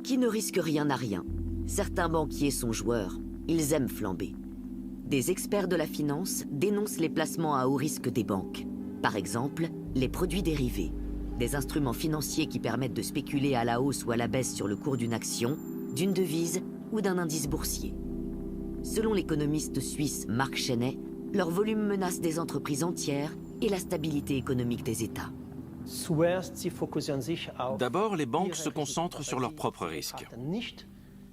Qui ne risque rien n'a rien. Certains banquiers sont joueurs, ils aiment flamber. Des experts de la finance dénoncent les placements à haut risque des banques. Par exemple, les produits dérivés, des instruments financiers qui permettent de spéculer à la hausse ou à la baisse sur le cours d'une action, d'une devise ou d'un indice boursier. Selon l'économiste suisse Marc Chenet, leur volume menace des entreprises entières et la stabilité économique des États. D'abord, les banques se concentrent sur leurs propres risques.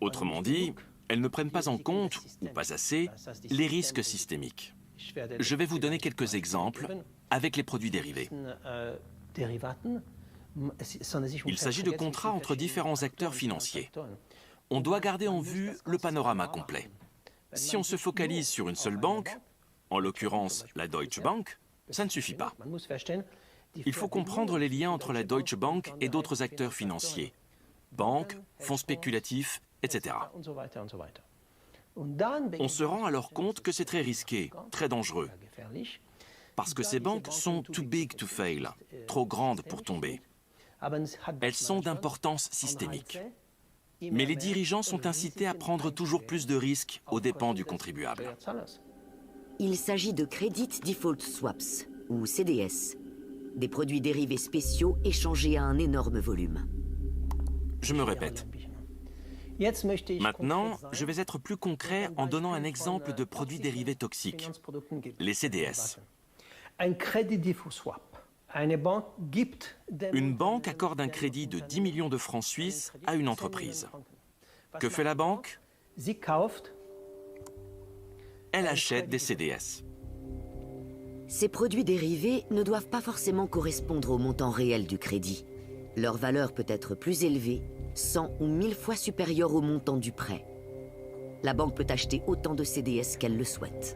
Autrement dit, elles ne prennent pas en compte, ou pas assez, les risques systémiques. Je vais vous donner quelques exemples avec les produits dérivés. Il s'agit de contrats entre différents acteurs financiers. On doit garder en vue le panorama complet. Si on se focalise sur une seule banque, en l'occurrence la Deutsche Bank, ça ne suffit pas. Il faut comprendre les liens entre la Deutsche Bank et d'autres acteurs financiers, banques, fonds spéculatifs, etc. On se rend alors compte que c'est très risqué, très dangereux, parce que ces banques sont too big to fail, trop grandes pour tomber. Elles sont d'importance systémique. Mais les dirigeants sont incités à prendre toujours plus de risques aux dépens du contribuable. Il s'agit de Credit Default Swaps, ou CDS, des produits dérivés spéciaux échangés à un énorme volume. Je me répète. Maintenant, je vais être plus concret en donnant un exemple de produits dérivés toxiques, les CDS. Une banque accorde un crédit de 10 millions de francs suisses à une entreprise. Que fait la banque? Elle achète des CDS. Ces produits dérivés ne doivent pas forcément correspondre au montant réel du crédit. Leur valeur peut être plus élevée, 100 ou 1000 fois supérieure au montant du prêt. La banque peut acheter autant de CDS qu'elle le souhaite.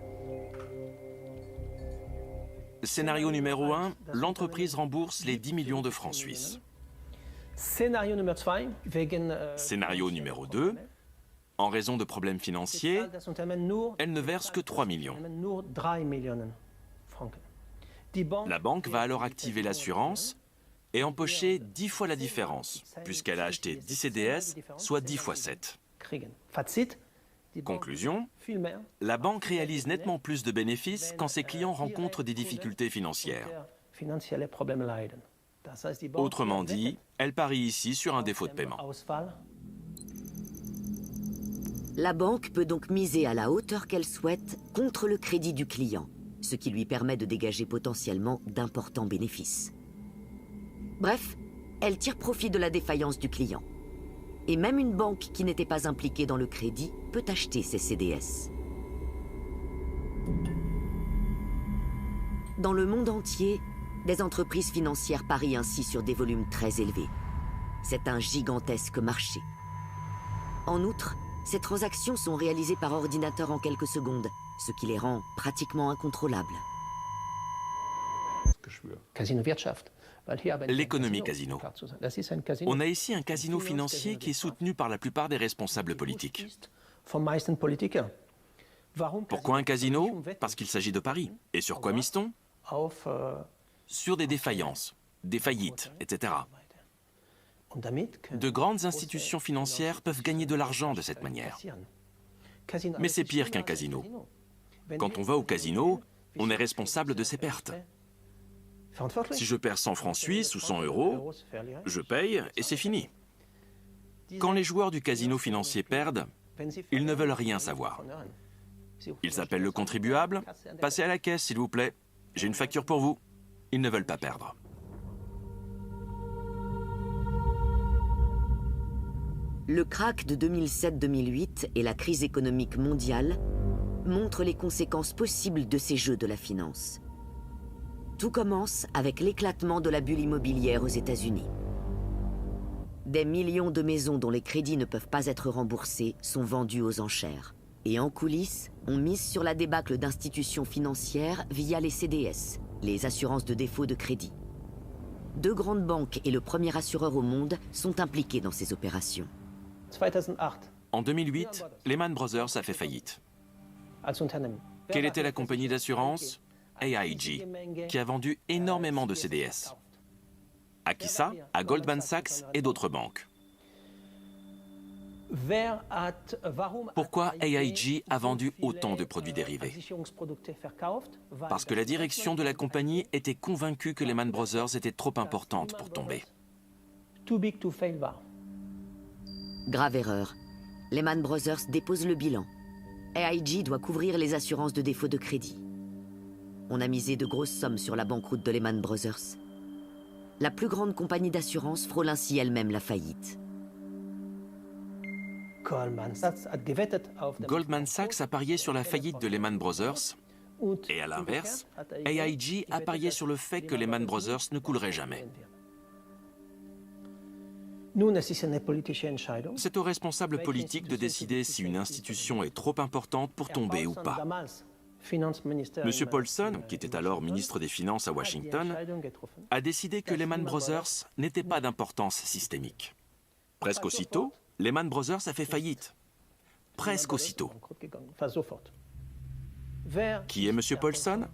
Scénario numéro 1, l'entreprise rembourse les 10 millions de francs suisses. Scénario numéro 2, en raison de problèmes financiers, elle ne verse que 3 millions. La banque va alors activer l'assurance et empocher 10 fois la différence, puisqu'elle a acheté 10 CDS, soit 10 fois 7. Conclusion, la banque réalise nettement plus de bénéfices quand ses clients rencontrent des difficultés financières. Autrement dit, elle parie ici sur un défaut de paiement. La banque peut donc miser à la hauteur qu'elle souhaite contre le crédit du client, ce qui lui permet de dégager potentiellement d'importants bénéfices. Bref, elle tire profit de la défaillance du client. Et même une banque qui n'était pas impliquée dans le crédit peut acheter ces CDS. Dans le monde entier, des entreprises financières parient ainsi sur des volumes très élevés. C'est un gigantesque marché. En outre, ces transactions sont réalisées par ordinateur en quelques secondes, ce qui les rend pratiquement incontrôlables. L'économie casino. On a ici un casino financier qui est soutenu par la plupart des responsables politiques. Pourquoi un casino? Parce qu'il s'agit de paris. Et sur quoi mise-t-on? Sur des défaillances, des faillites, etc. De grandes institutions financières peuvent gagner de l'argent de cette manière. Mais c'est pire qu'un casino. Quand on va au casino, on est responsable de ses pertes. Si je perds 100 francs suisses ou 100 euros, je paye et c'est fini. Quand les joueurs du casino financier perdent, ils ne veulent rien savoir. Ils appellent le contribuable, « Passez à la caisse s'il vous plaît, j'ai une facture pour vous ». Ils ne veulent pas perdre. Le krach de 2007-2008 et la crise économique mondiale montrent les conséquences possibles de ces jeux de la finance. Tout commence avec l'éclatement de la bulle immobilière aux États-Unis. Des millions de maisons dont les crédits ne peuvent pas être remboursés sont vendues aux enchères. Et en coulisses, on mise sur la débâcle d'institutions financières via les CDS, les assurances de défaut de crédit. Deux grandes banques et le premier assureur au monde sont impliqués dans ces opérations. En 2008, Lehman Brothers a fait faillite. Quelle était la compagnie d'assurance? AIG, qui a vendu énormément de CDS. À qui ça? À Goldman Sachs et d'autres banques. Pourquoi AIG a vendu autant de produits dérivés? Parce que la direction de la compagnie était convaincue que Lehman Brothers était trop importante pour tomber. Grave erreur. Lehman Brothers dépose le bilan. AIG doit couvrir les assurances de défaut de crédit. On a misé de grosses sommes sur la banqueroute de Lehman Brothers. La plus grande compagnie d'assurance frôle ainsi elle-même la faillite. Goldman Sachs a parié sur la faillite de Lehman Brothers et à l'inverse, AIG a parié sur le fait que Lehman Brothers ne coulerait jamais. C'est aux responsables politiques de décider si une institution est trop importante pour tomber ou pas. Monsieur Paulson, qui était alors ministre des Finances à Washington, a décidé que Lehman Brothers n'était pas d'importance systémique. Presque aussitôt, Lehman Brothers a fait faillite. Presque aussitôt. Qui est Monsieur Paulson?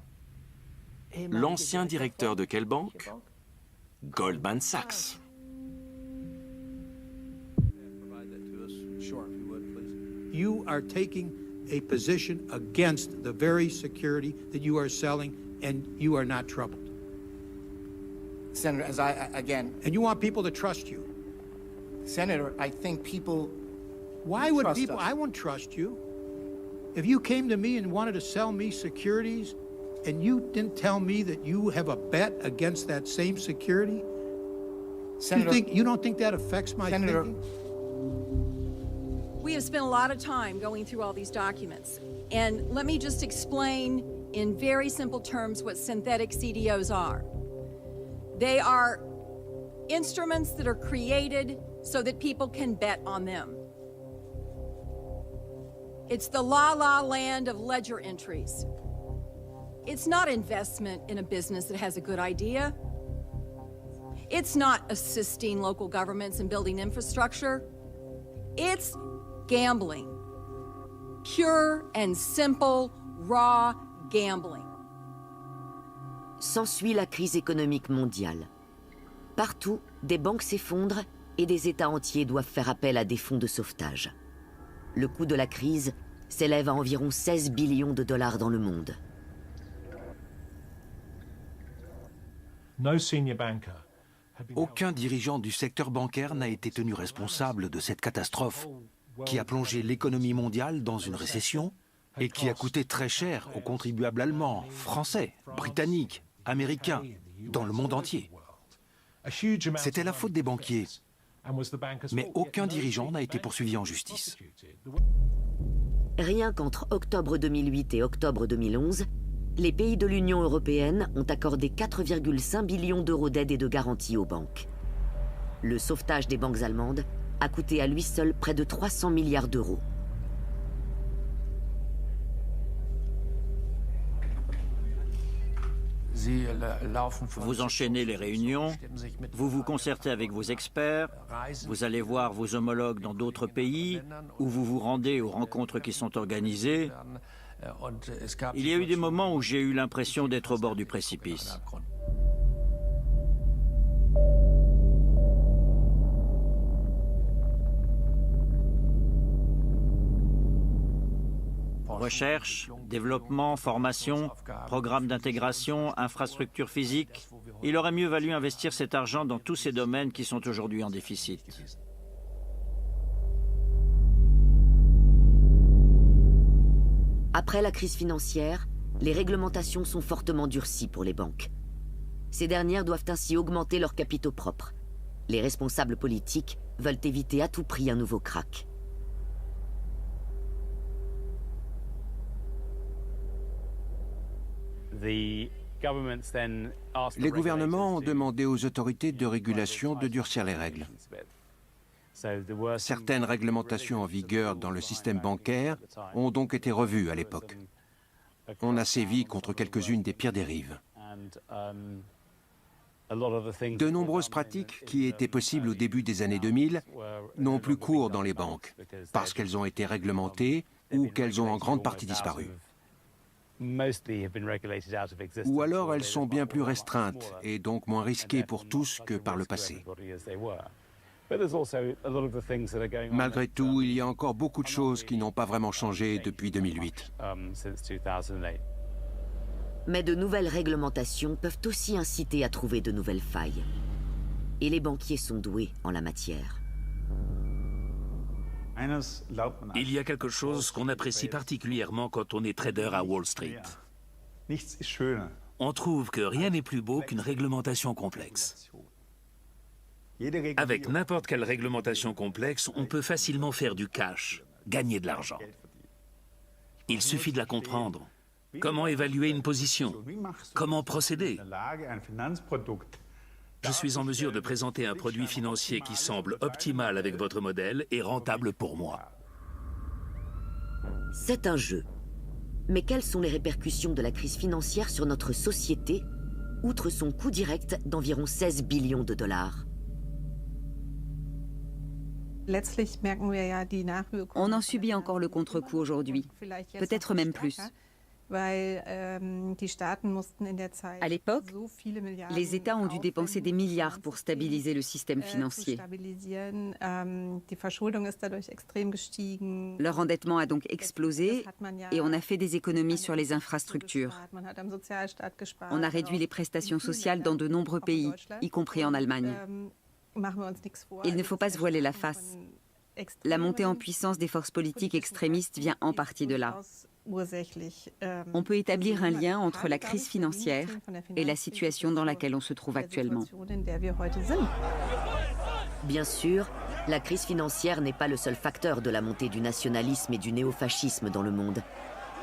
L'ancien directeur de quelle banque? Goldman Sachs. You are taking a position against the very security that you are selling, and you are not troubled. Senator, And you want people to trust you. Senator, I think people Why would trust people? us. I won't trust you. If you came to me and wanted to sell me securities, and you didn't tell me that you have a bet against that same security, Senator, you don't think that affects my Senator, thinking? We have spent a lot of time going through all these documents. And let me just explain in very simple terms what synthetic CDOs are. They are instruments that are created so that people can bet on them. It's the la-la land of ledger entries. It's not investment in a business that has a good idea. It's not assisting local governments in building infrastructure. It's gambling. Pure and simple, raw gambling. S'ensuit la crise économique mondiale. Partout, des banques s'effondrent et des États entiers doivent faire appel à des fonds de sauvetage. Le coût de la crise s'élève à environ 16 billions de dollars dans le monde. Aucun dirigeant du secteur bancaire n'a été tenu responsable de cette catastrophe qui a plongé l'économie mondiale dans une récession et qui a coûté très cher aux contribuables allemands, français, britanniques, américains, dans le monde entier. C'était la faute des banquiers, mais aucun dirigeant n'a été poursuivi en justice. Rien qu'entre octobre 2008 et octobre 2011, les pays de l'Union européenne ont accordé 4,5 billions d'euros d'aide et de garantie aux banques. Le sauvetage des banques allemandes a coûté à lui seul près de 300 milliards d'euros. Vous enchaînez les réunions, vous vous concertez avec vos experts, vous allez voir vos homologues dans d'autres pays, ou vous vous rendez aux rencontres qui sont organisées. Il y a eu des moments où j'ai eu l'impression d'être au bord du précipice. Recherche, développement, formation, programme d'intégration, infrastructure physique. Il aurait mieux valu investir cet argent dans tous ces domaines qui sont aujourd'hui en déficit. Après la crise financière, les réglementations sont fortement durcies pour les banques. Ces dernières doivent ainsi augmenter leurs capitaux propres. Les responsables politiques veulent éviter à tout prix un nouveau krach. Les gouvernements ont demandé aux autorités de régulation de durcir les règles. Certaines réglementations en vigueur dans le système bancaire ont donc été revues à l'époque. On a sévi contre quelques-unes des pires dérives. De nombreuses pratiques qui étaient possibles au début des années 2000 n'ont plus cours dans les banques parce qu'elles ont été réglementées ou qu'elles ont en grande partie disparu. Ou alors elles sont bien plus restreintes et donc moins risquées pour tous que par le passé. Malgré tout, il y a encore beaucoup de choses qui n'ont pas vraiment changé depuis 2008. Mais de nouvelles réglementations peuvent aussi inciter à trouver de nouvelles failles. Et les banquiers sont doués en la matière. Il y a quelque chose qu'on apprécie particulièrement quand on est trader à Wall Street. On trouve que rien n'est plus beau qu'une réglementation complexe. Avec n'importe quelle réglementation complexe, on peut facilement faire du cash, gagner de l'argent. Il suffit de la comprendre. Comment évaluer une position? Comment procéder? Je suis en mesure de présenter un produit financier qui semble optimal avec votre modèle et rentable pour moi. C'est un jeu. Mais quelles sont les répercussions de la crise financière sur notre société, outre son coût direct d'environ 16 billions de dollars? On en subit encore le contre-coup aujourd'hui, peut-être même plus. À l'époque, les États ont dû dépenser des milliards pour stabiliser le système financier. Leur endettement a donc explosé et on a fait des économies sur les infrastructures. On a réduit les prestations sociales dans de nombreux pays, y compris en Allemagne. Il ne faut pas se voiler la face. La montée en puissance des forces politiques extrémistes vient en partie de là. On peut établir un lien entre la crise financière et la situation dans laquelle on se trouve actuellement. Bien sûr, la crise financière n'est pas le seul facteur de la montée du nationalisme et du néofascisme dans le monde.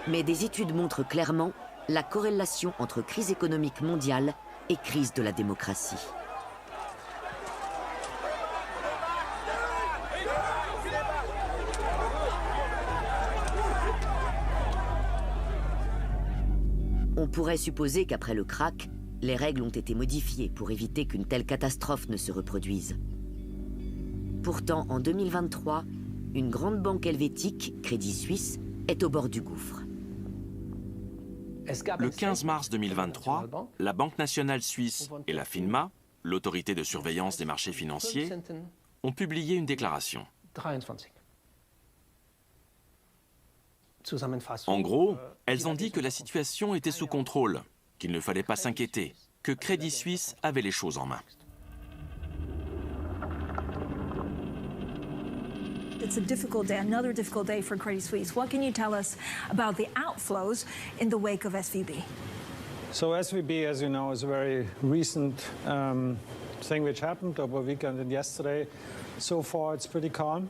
Mais des études montrent clairement la corrélation entre crise économique mondiale et crise de la démocratie. On pourrait supposer qu'après le krach, les règles ont été modifiées pour éviter qu'une telle catastrophe ne se reproduise. Pourtant, en 2023, une grande banque helvétique, Crédit Suisse, est au bord du gouffre. Le 15 mars 2023, la Banque nationale suisse et la FINMA, l'autorité de surveillance des marchés financiers, ont publié une déclaration. En gros, elles ont dit que la situation était sous contrôle, qu'il ne fallait pas s'inquiéter, que Crédit Suisse avait les choses en main. It's a difficult day, another difficult day for Credit Suisse. What can you tell us about the outflows in the wake of SVB? So SVB, as you know, is a very recent thing which happened over the weekend and yesterday. So far, it's pretty calm.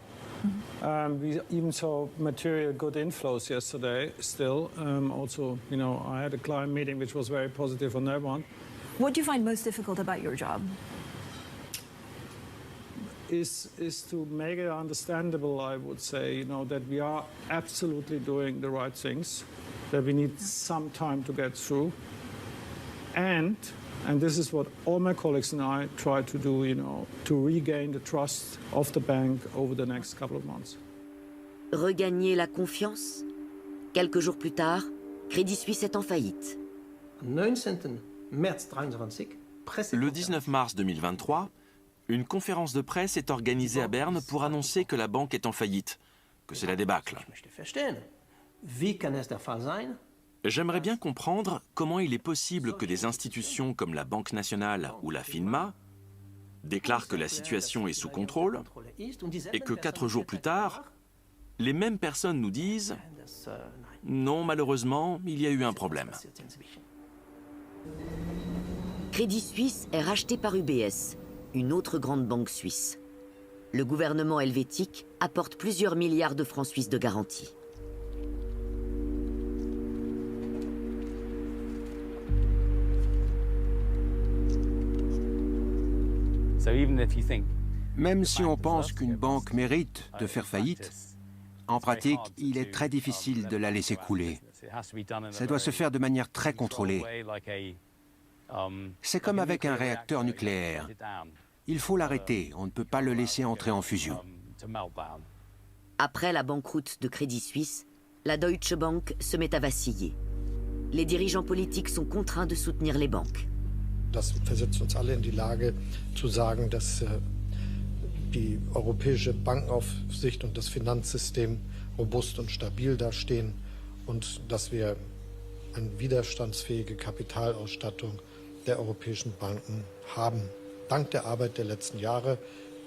We even saw material good inflows yesterday still. Also, you know, I had a client meeting which was very positive on that one. What do you find most difficult about your job? Is to make it understandable, I would say, you know, that we are absolutely doing the right things, that we need some time to get through. And this is what all my colleagues and I try to do, you know, to regain the trust of the bank over the next couple of months. Regagner la confiance? Quelques jours plus tard, Crédit Suisse est en faillite. Le 19 mars 2023, une conférence de presse est organisée à Berne pour annoncer que la banque est en faillite, que c'est la débâcle. J'aimerais bien comprendre comment il est possible que des institutions comme la Banque nationale ou la FINMA déclarent que la situation est sous contrôle et que 4 jours plus tard, les mêmes personnes nous disent « Non, malheureusement, il y a eu un problème ». Crédit Suisse est racheté par UBS, une autre grande banque suisse. Le gouvernement helvétique apporte plusieurs milliards de francs suisses de garantie. Même si on pense qu'une banque mérite de faire faillite, en pratique, il est très difficile de la laisser couler. Ça doit se faire de manière très contrôlée. C'est comme avec un réacteur nucléaire. Il faut l'arrêter, on ne peut pas le laisser entrer en fusion. Après la banqueroute de Crédit Suisse, la Deutsche Bank se met à vaciller. Les dirigeants politiques sont contraints de soutenir les banques. Das versetzt uns alle in die Lage zu sagen, dass die europäische Bankenaufsicht und das Finanzsystem robust und stabil dastehen und dass wir eine widerstandsfähige Kapitalausstattung der europäischen Banken haben, dank der Arbeit der letzten Jahre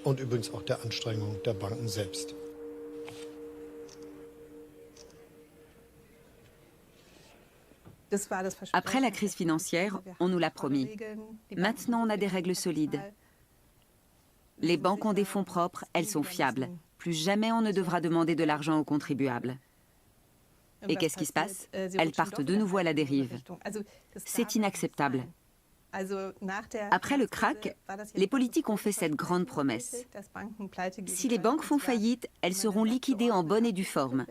und übrigens auch der Anstrengung der Banken selbst. Après la crise financière, on nous l'a promis. Maintenant, on a des règles solides. Les banques ont des fonds propres, elles sont fiables. Plus jamais on ne devra demander de l'argent aux contribuables. Et qu'est-ce qui se passe? Elles partent de nouveau à la dérive. C'est inacceptable. Après le krach, les politiques ont fait cette grande promesse. Si les banques font faillite, elles seront liquidées en bonne et due forme.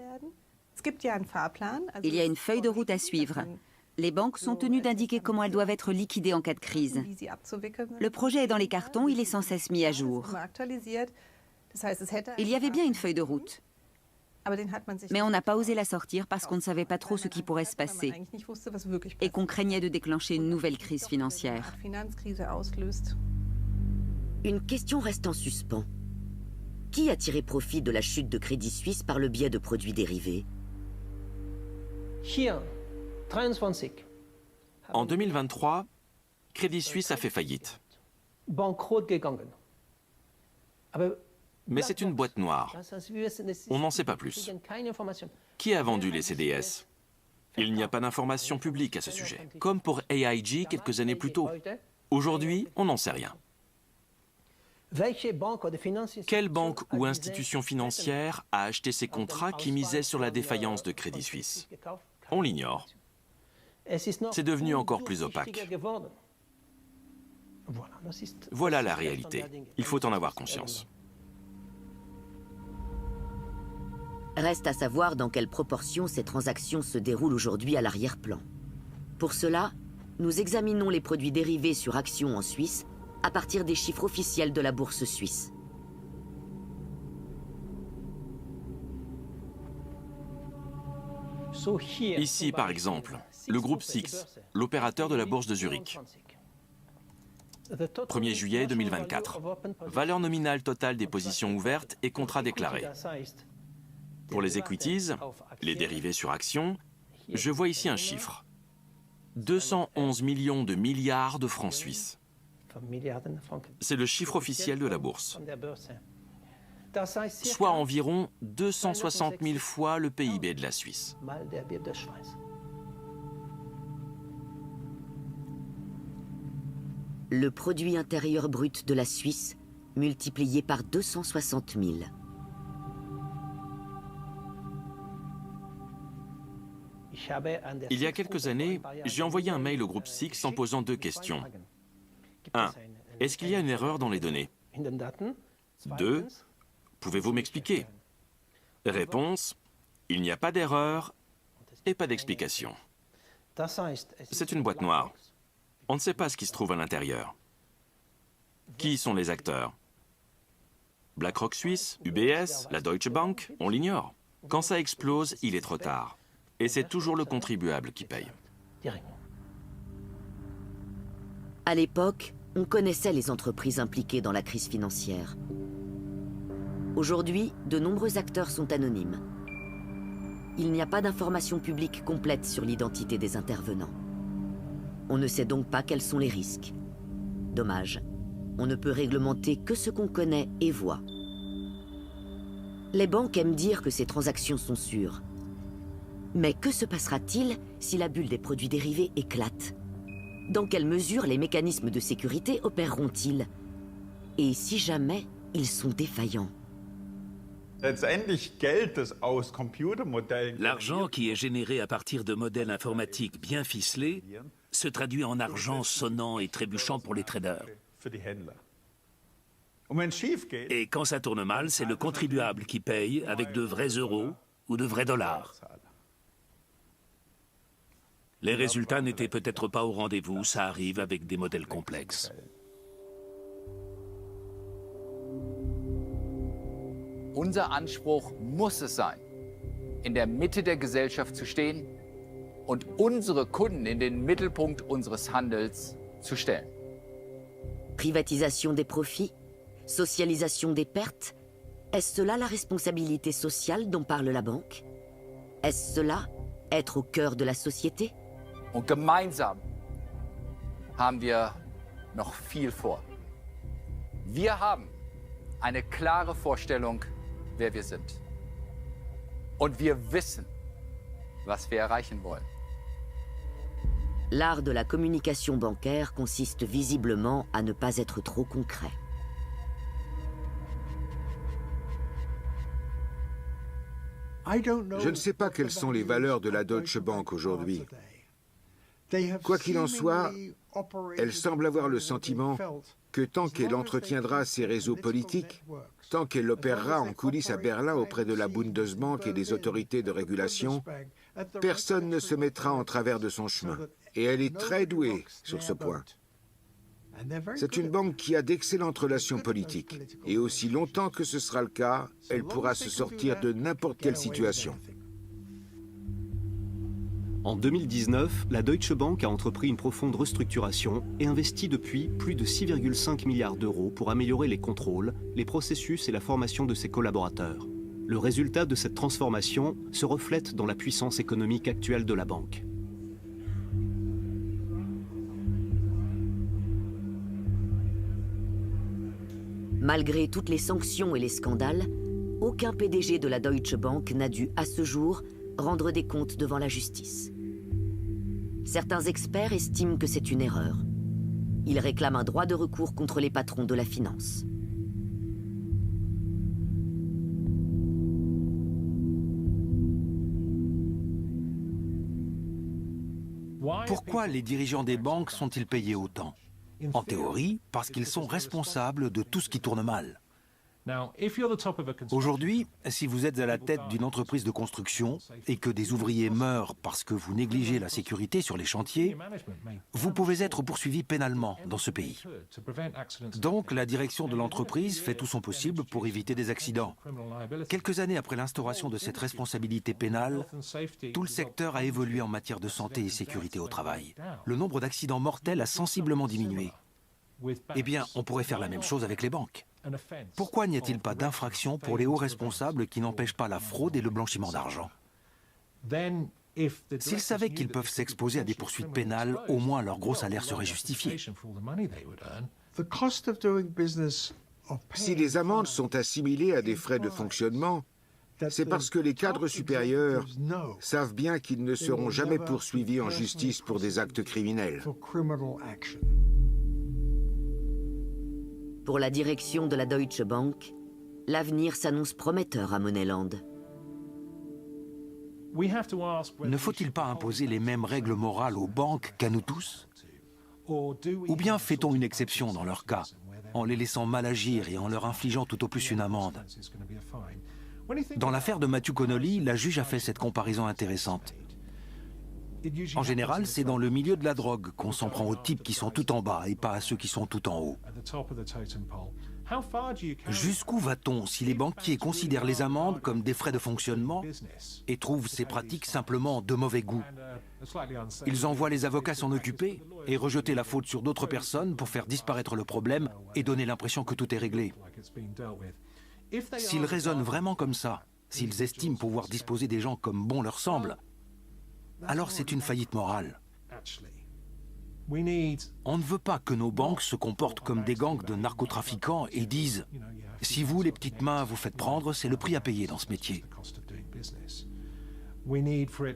Il y a une feuille de route à suivre. Les banques sont tenues d'indiquer comment elles doivent être liquidées en cas de crise. Le projet est dans les cartons, il est sans cesse mis à jour. Il y avait bien une feuille de route. Mais on n'a pas osé la sortir parce qu'on ne savait pas trop ce qui pourrait se passer et qu'on craignait de déclencher une nouvelle crise financière. Une question reste en suspens. Qui a tiré profit de la chute de Crédit Suisse par le biais de produits dérivés? En 2023, Crédit Suisse a fait faillite. Mais c'est une boîte noire. On n'en sait pas plus. Qui a vendu les CDS? Il n'y a pas d'informations publiques à ce sujet, comme pour AIG quelques années plus tôt. Aujourd'hui, on n'en sait rien. Quelle banque ou institution financière a acheté ces contrats qui misaient sur la défaillance de Crédit Suisse? On l'ignore. C'est devenu encore plus opaque. Voilà la réalité. Il faut en avoir conscience. Reste à savoir dans quelle proportion ces transactions se déroulent aujourd'hui à l'arrière-plan. Pour cela, nous examinons les produits dérivés sur actions en Suisse à partir des chiffres officiels de la bourse suisse. Ici, par exemple, le groupe SIX, l'opérateur de la bourse de Zurich. 1er juillet 2024. Valeur nominale totale des positions ouvertes et contrats déclarés. Pour les equities, les dérivés sur actions, je vois ici un chiffre. 211 millions de milliards de francs suisses. C'est le chiffre officiel de la bourse. Soit environ 260 000 fois le PIB de la Suisse. Le produit intérieur brut de la Suisse multiplié par 260 000. Il y a quelques années, j'ai envoyé un mail au groupe SIX en posant 2 questions. 1. Est-ce qu'il y a une erreur dans les données? 2. Pouvez-vous m'expliquer? Réponse. Il n'y a pas d'erreur et pas d'explication. C'est une boîte noire. On ne sait pas ce qui se trouve à l'intérieur. Qui sont les acteurs? BlackRock Suisse, UBS, la Deutsche Bank, on l'ignore. Quand ça explose, il est trop tard. Et c'est toujours le contribuable qui paye. À l'époque, on connaissait les entreprises impliquées dans la crise financière. Aujourd'hui, de nombreux acteurs sont anonymes. Il n'y a pas d'informations publiques complètes sur l'identité des intervenants. On ne sait donc pas quels sont les risques. Dommage, on ne peut réglementer que ce qu'on connaît et voit. Les banques aiment dire que ces transactions sont sûres. Mais que se passera-t-il si la bulle des produits dérivés éclate? Dans quelle mesure les mécanismes de sécurité opéreront-ils? Et si jamais ils sont défaillants? L'argent qui est généré à partir de modèles informatiques bien ficelés se traduit en argent sonnant et trébuchant pour les traders. Et quand ça tourne mal, c'est le contribuable qui paye avec de vrais euros ou de vrais dollars. Les résultats n'étaient peut-être pas au rendez-vous, ça arrive avec des modèles complexes. Unser Anspruch muss es sein, in der Mitte der Gesellschaft zu stehen und unsere Kunden in den Mittelpunkt unseres Handels zu stellen. Privatisation des profits? Socialisation des pertes? Est-ce cela la responsabilité sociale dont parle la banque? Est-ce cela, être au cœur de la société? Und gemeinsam haben wir noch viel vor. Wir haben eine klare Vorstellung, wer wir sind. Und wir wissen, was wir erreichen wollen. L'art de la communication bancaire consiste visiblement à ne pas être trop concret. Je ne sais pas quelles sont les valeurs de la Deutsche Bank aujourd'hui. Quoi qu'il en soit, elle semble avoir le sentiment que tant qu'elle entretiendra ses réseaux politiques, tant qu'elle opérera en coulisses à Berlin auprès de la Bundesbank et des autorités de régulation, personne ne se mettra en travers de son chemin. Et elle est très douée sur ce point. C'est une banque qui a d'excellentes relations politiques. Et aussi longtemps que ce sera le cas, elle pourra se sortir de n'importe quelle situation. En 2019, la Deutsche Bank a entrepris une profonde restructuration et investi depuis plus de 6,5 milliards d'euros pour améliorer les contrôles, les processus et la formation de ses collaborateurs. Le résultat de cette transformation se reflète dans la puissance économique actuelle de la banque. Malgré toutes les sanctions et les scandales, aucun PDG de la Deutsche Bank n'a dû, à ce jour, rendre des comptes devant la justice. Certains experts estiment que c'est une erreur. Ils réclament un droit de recours contre les patrons de la finance. Pourquoi les dirigeants des banques sont-ils payés autant? En théorie, parce qu'ils sont responsables de tout ce qui tourne mal. Aujourd'hui, si vous êtes à la tête d'une entreprise de construction et que des ouvriers meurent parce que vous négligez la sécurité sur les chantiers, vous pouvez être poursuivi pénalement dans ce pays. Donc, la direction de l'entreprise fait tout son possible pour éviter des accidents. Quelques années après l'instauration de cette responsabilité pénale, tout le secteur a évolué en matière de santé et sécurité au travail. Le nombre d'accidents mortels a sensiblement diminué. Eh bien, on pourrait faire la même chose avec les banques. Pourquoi n'y a-t-il pas d'infraction pour les hauts responsables qui n'empêchent pas la fraude et le blanchiment d'argent? S'ils savaient qu'ils peuvent s'exposer à des poursuites pénales, au moins leur gros salaire serait justifié. Si les amendes sont assimilées à des frais de fonctionnement, c'est parce que les cadres supérieurs savent bien qu'ils ne seront jamais poursuivis en justice pour des actes criminels. Pour la direction de la Deutsche Bank, l'avenir s'annonce prometteur à Moneyland. Ne faut-il pas imposer les mêmes règles morales aux banques qu'à nous tous? Ou bien fait-on une exception dans leur cas, en les laissant mal agir et en leur infligeant tout au plus une amende? Dans l'affaire de Matthew Connolly, la juge a fait cette comparaison intéressante. En général, c'est dans le milieu de la drogue qu'on s'en prend aux types qui sont tout en bas et pas à ceux qui sont tout en haut. Jusqu'où va-t-on si les banquiers considèrent les amendes comme des frais de fonctionnement et trouvent ces pratiques simplement de mauvais goût? Ils envoient les avocats s'en occuper et rejeter la faute sur d'autres personnes pour faire disparaître le problème et donner l'impression que tout est réglé. S'ils raisonnent vraiment comme ça, s'ils estiment pouvoir disposer des gens comme bon leur semble, alors c'est une faillite morale. On ne veut pas que nos banques se comportent comme des gangs de narcotrafiquants et disent « Si vous, les petites mains, vous faites prendre, c'est le prix à payer dans ce métier. »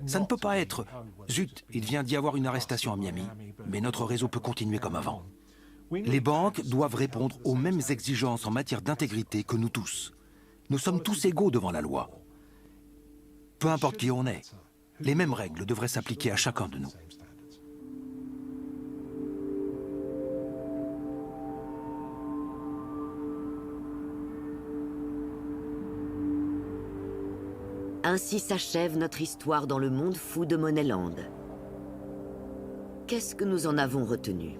Ça ne peut pas être « Zut, il vient d'y avoir une arrestation à Miami, mais notre réseau peut continuer comme avant. » Les banques doivent répondre aux mêmes exigences en matière d'intégrité que nous tous. Nous sommes tous égaux devant la loi. Peu importe qui on est. Les mêmes règles devraient s'appliquer à chacun de nous. Ainsi s'achève notre histoire dans le monde fou de Moneyland. Qu'est-ce que nous en avons retenu?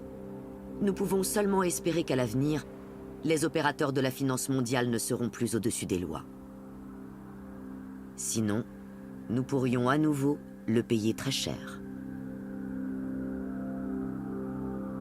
Nous pouvons seulement espérer qu'à l'avenir, les opérateurs de la finance mondiale ne seront plus au-dessus des lois. Sinon, nous pourrions à nouveau le payer très cher.